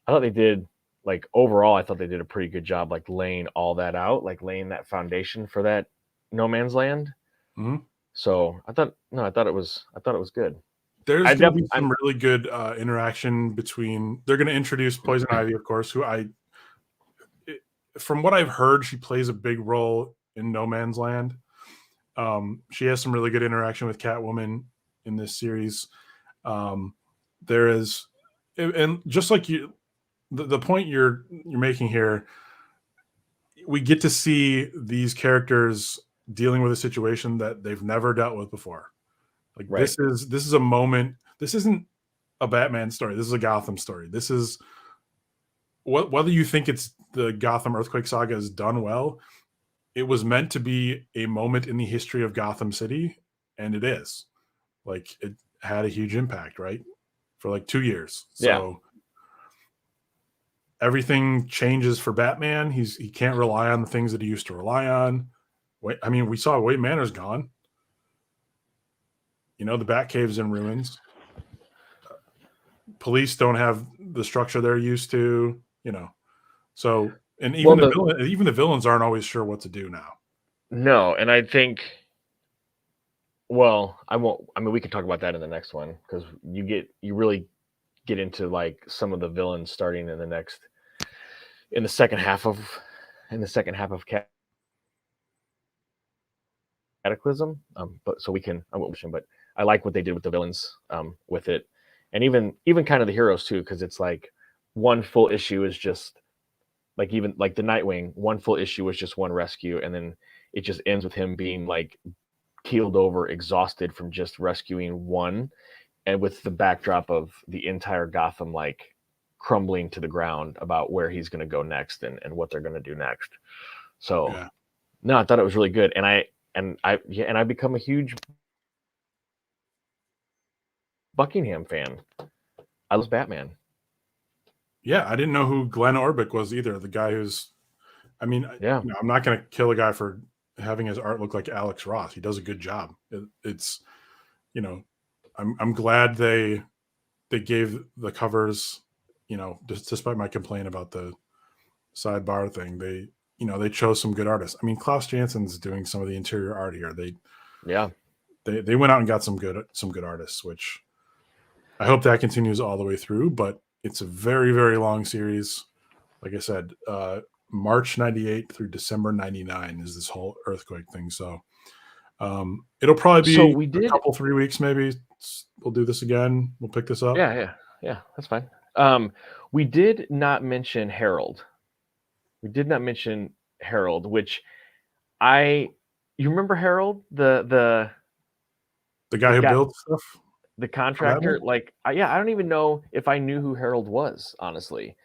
thought they did, like overall, I thought they did a pretty good job, like laying all that out, like laying that foundation for that No Man's Land. Mm-hmm. So I thought it was good. There's going to be some really good interaction between. They're going to introduce Poison Ivy, of course, from what I've heard, she plays a big role in No Man's Land. She has some really good interaction with Catwoman in this series. There is, and just like you, the point you're making here, we get to see these characters dealing with a situation that they've never dealt with before. Like right. This is a moment. This isn't a Batman story. This is a Gotham story. This is whether you think it's the Gotham Earthquake Saga is done well, it was meant to be a moment in the history of Gotham City, and it is. Like it had a huge impact, right? For like 2 years. So everything changes for Batman. He can't rely on the things that he used to rely on. I mean, we saw Wayne Manor's gone. You know, the Batcave's in ruins. Police don't have the structure they're used to, you know. So, and even even the villains aren't always sure what to do now. No, and I think, well, I won't. I mean, we can talk about that in the next one because you really get into like some of the villains starting in the second half of Cataclysm. But so we can, I won't mention, but I like what they did with the villains with it, and even kind of the heroes too, because it's like one full issue is just like even like the Nightwing, one full issue was just one rescue, and then it just ends with him being like keeled over, exhausted from just rescuing one, and with the backdrop of the entire Gotham like crumbling to the ground about where he's going to go next and what they're going to do next. So no, I thought it was really good, and I become a huge Buckingham fan. I love Batman. Yeah, I didn't know who Glenn Orbick was either. The guy who's, I mean, Yeah. you know, I'm not going to kill a guy for having his art look like Alex Ross. He does a good job. It's, you know, I'm glad they gave the covers, you know, despite my complaint about the sidebar thing, they chose some good artists. I mean, Klaus Jansen's doing some of the interior art here. They went out and got some good artists, which I hope that continues all the way through. But it's a very, very long series. Like I said, March 98 through December 99 is this whole earthquake thing. So it'll probably be a couple, 3 weeks maybe. We'll do this again. We'll pick this up. Yeah, that's fine. We did not mention Harold. Which you remember Harold, the guy who built stuff, the contractor. Like, I don't even know if I knew who Harold was, honestly.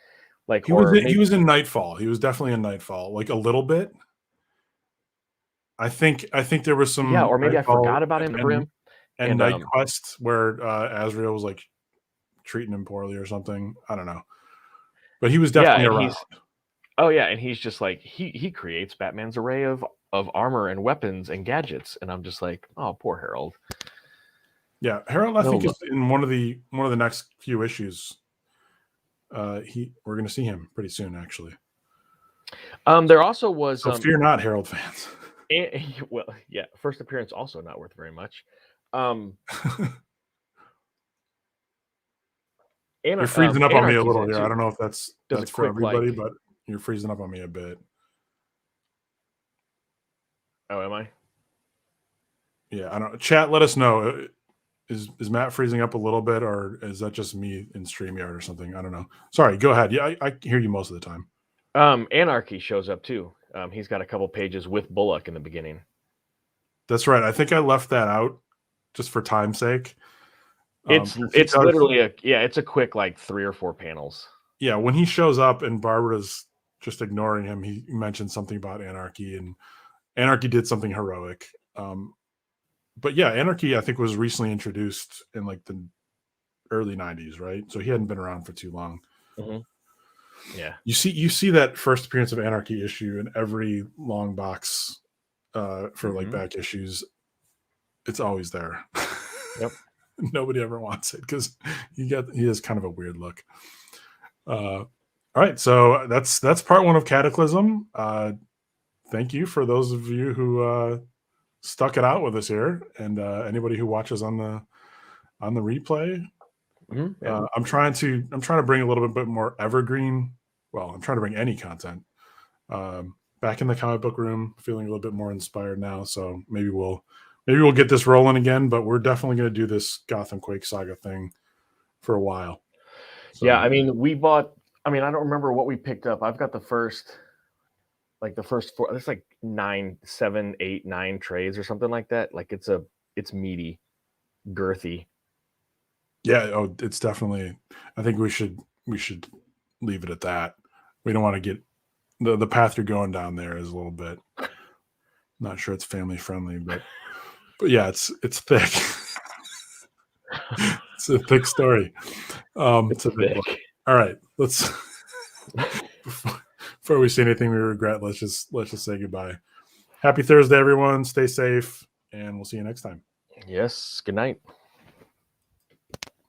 Like, he was in Nightfall. He was definitely in Nightfall, like a little bit. I think there was some, or maybe Nightfall I forgot about him. And Night Quest, where AZRAEL was like treating him poorly or something. I don't know, but he was definitely around. And he's just like he creates Batman's array of armor and weapons and gadgets, and I'm just like, oh, poor Harold. Yeah, Harold, I think is in one of the next few issues. We're going to see him pretty soon, actually. There also was. So fear not, Harold fans. Well, yeah, first appearance also not worth very much. You're freezing up on me a little here. I don't know if that's for everybody, but you're freezing up on me a bit. Oh, am I? Yeah, I don't. Chat, let us know. Is Matt freezing up a little bit, or is that just me in StreamYard or something? I don't know. Sorry, go ahead. Yeah, I hear you most of the time. Anarchy shows up too. He's got a couple pages with Bullock in the beginning. That's right. I think I left that out just for time's sake. It's literally it's a quick like 3 or 4 panels. Yeah, when he shows up and Barbara's just ignoring him, he mentioned something about Anarchy, and Anarchy did something heroic. But yeah, Anarchy I think was recently introduced in like the early 90s, right? So he hadn't been around for too long. Mm-hmm. Yeah, you see that first appearance of Anarchy issue in every long box for like back issues. It's always there. Yep. Nobody ever wants it because he has kind of a weird look. All right, so that's part 1 of Cataclysm. Thank you for those of you who stuck it out with us here, and anybody who watches on the replay. Mm-hmm, yeah. I'm trying to bring a little bit more evergreen. Well, I'm trying to bring any content back in the comic book room. Feeling a little bit more inspired now, so maybe we'll get this rolling again. But we're definitely going to do this Gotham Quake Saga thing for a while. So, yeah, I mean, we bought. I mean, I don't remember what we picked up. I've got the first 4. There's like 9, 7, 8, 9 trays or something like that. Like it's meaty, girthy. Yeah, it's definitely. I think we should leave it at that. We don't want to get the path you're going down there is a little bit. Not sure it's family friendly, but yeah, it's thick. It's a thick story. It's a big book. All right, let's. Before we say anything we regret, let's just say goodbye. Happy Thursday, everyone. Stay safe, and we'll see you next time. Yes. Good night.